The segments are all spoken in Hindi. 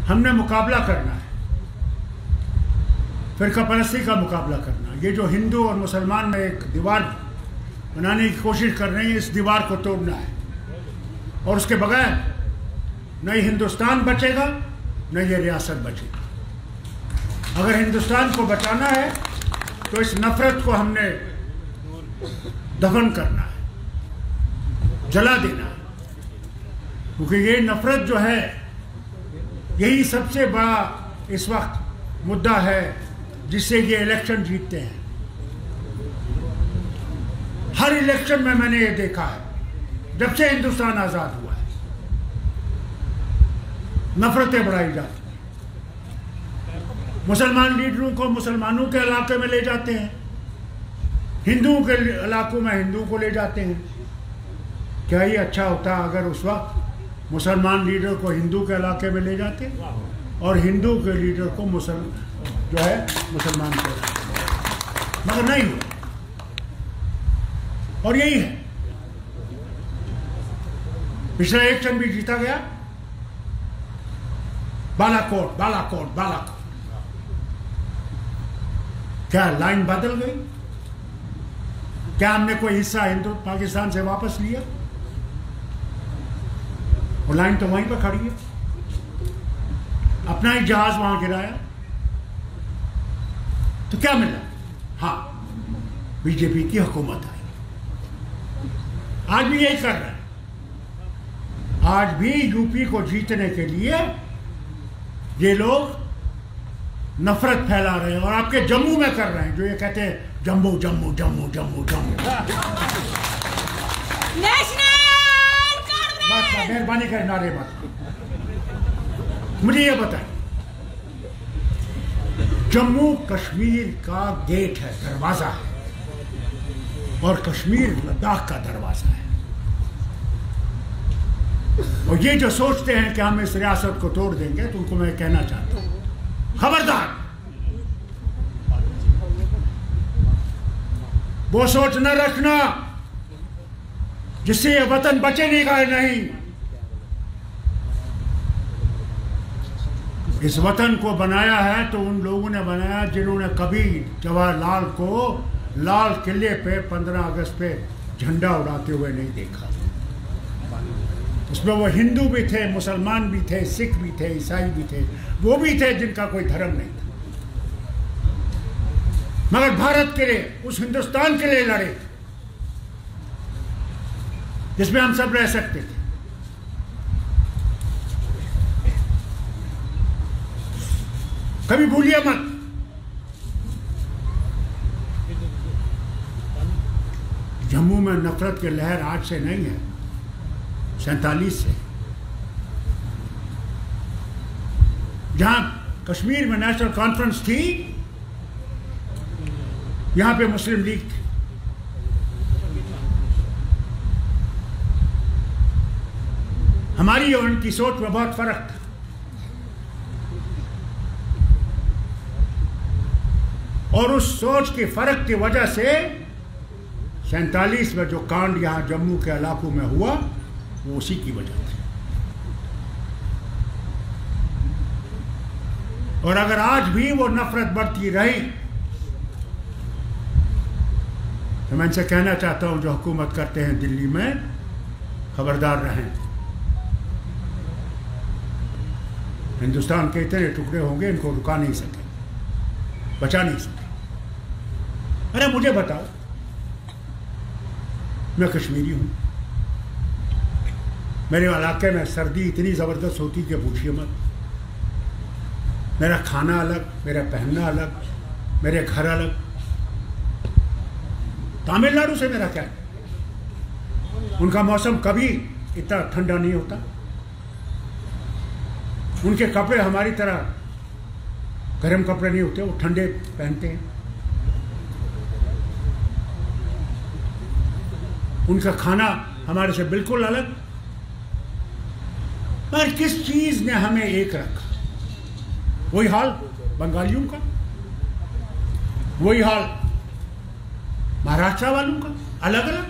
हमने मुकाबला करना है, फिरका परस्ती का मुकाबला करना। ये जो हिंदू और मुसलमान में एक दीवार बनाने की कोशिश कर रहे हैं, इस दीवार को तोड़ना है। और उसके बगैर न ही हिंदुस्तान बचेगा, न ये रियासत बचेगी। अगर हिंदुस्तान को बचाना है तो इस नफरत को हमने दफन करना है, जला देना है, क्योंकि ये नफरत जो है यही सबसे बड़ा इस वक्त मुद्दा है जिससे ये इलेक्शन जीतते हैं। हर इलेक्शन में मैंने ये देखा है, जब से हिंदुस्तान आजाद हुआ है, नफरतें बढ़ाई जाती हैं। मुसलमान लीडरों को मुसलमानों के इलाके में ले जाते हैं, हिंदुओं के इलाकों में हिंदुओं को ले जाते हैं। क्या ये अच्छा होता अगर उस वक्त मुसलमान लीडर को हिंदू के इलाके में ले जाते और हिंदू के लीडर को मुसलमान के इलाके में, मगर नहीं हुआ। और यही है, पिछला इलेक्शन भी जीता गया। बालाकोट बालाकोट बालाकोट, क्या लाइन बदल गई? क्या हमने कोई हिस्सा हिंदू पाकिस्तान से वापस लिया? वो लाइन तो वहीं पर खड़ी है, अपना ही जहाज वहां गिराया तो क्या मिला? हाँ, बीजेपी की हुकूमत आई। आज भी यही कर रहे हैं। आज भी यूपी को जीतने के लिए ये लोग नफरत फैला रहे हैं और आपके जम्मू में कर रहे हैं, जो ये कहते हैं जम्मू जम्मू जम्मू जम्मू जम्मू। बस मेहरबानी कर नारे मत। मुझे ये बताइए, जम्मू कश्मीर का गेट है, दरवाजा है, और कश्मीर लद्दाख का दरवाजा है। और ये जो सोचते हैं कि हम इस रियासत को तोड़ देंगे, तो उनको मैं कहना चाहता हूं, खबरदार, वो सोच न रखना जिससे ये वतन बचेगा नहीं। इस वतन को बनाया है तो उन लोगों ने बनाया जिन्होंने कभी जवाहरलाल को लाल किले पे 15 अगस्त पे झंडा उड़ाते हुए नहीं देखा। उसमें वो हिंदू भी थे, मुसलमान भी थे, सिख भी थे, ईसाई भी थे, वो भी थे जिनका कोई धर्म नहीं था, मगर भारत के लिए, उस हिंदुस्तान के लिए लड़े जिसमें हम सब रह सकते थे। कभी भूलिए मत, जम्मू में नफरत की लहर आज से नहीं है, 47 से। जहां कश्मीर में नेशनल कॉन्फ्रेंस थी, यहां पे मुस्लिम लीग थी। हमारी और उनकी सोच में बहुत फर्क था। और उस सोच के फर्क की वजह से 47 में जो कांड यहां जम्मू के इलाकों में हुआ, वो उसी की वजह थी। और अगर आज भी वो नफरत बढ़ती रही, तो मैं इनसे कहना चाहता हूं जो हुकूमत करते हैं दिल्ली में, खबरदार रहें। हिंदुस्तान के इतने टुकड़े होंगे, इनको रुका नहीं सके, बचा नहीं सके। अरे मुझे बताओ, मैं कश्मीरी हूं, मेरे इलाके में सर्दी इतनी ज़बरदस्त होती कि पूछिए मत। मेरा खाना अलग, मेरा पहनना अलग, मेरे घर अलग। तमिलनाडु से मेरा क्या है, उनका मौसम कभी इतना ठंडा नहीं होता, उनके कपड़े हमारी तरह गर्म कपड़े नहीं होते, वो ठंडे पहनते हैं। उनका खाना हमारे से बिल्कुल अलग। पर किस चीज ने हमें एक रखा? वही हाल बंगालियों का, वही हाल महाराष्ट्र वालों का, अलग अलग,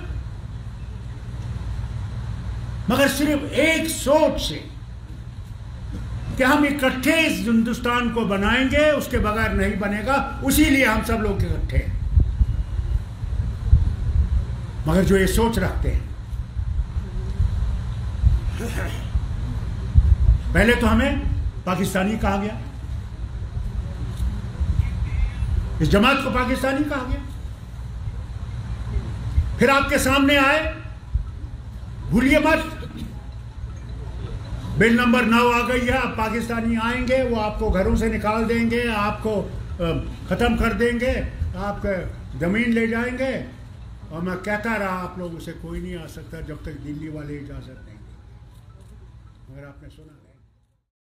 मगर सिर्फ एक सोच से कि हम इकट्ठे इस हिंदुस्तान को बनाएंगे, उसके बगैर नहीं बनेगा, उसी लिए हम सब लोग इकट्ठे हैं। मगर जो ये सोच रखते हैं, पहले तो हमें पाकिस्तानी कहा गया, इस जमात को पाकिस्तानी कहा गया, फिर आपके सामने आए, भूलिए मत, बिल नंबर 9 आ गई है, अब पाकिस्तानी आएंगे, वो आपको घरों से निकाल देंगे, आपको ख़त्म कर देंगे, आपके ज़मीन ले जाएंगे। और मैं कहता रहा आप लोगों से कोई नहीं आ सकता जब तक दिल्ली वाले इजाज़त नहीं देंगे। मगर आपने सुना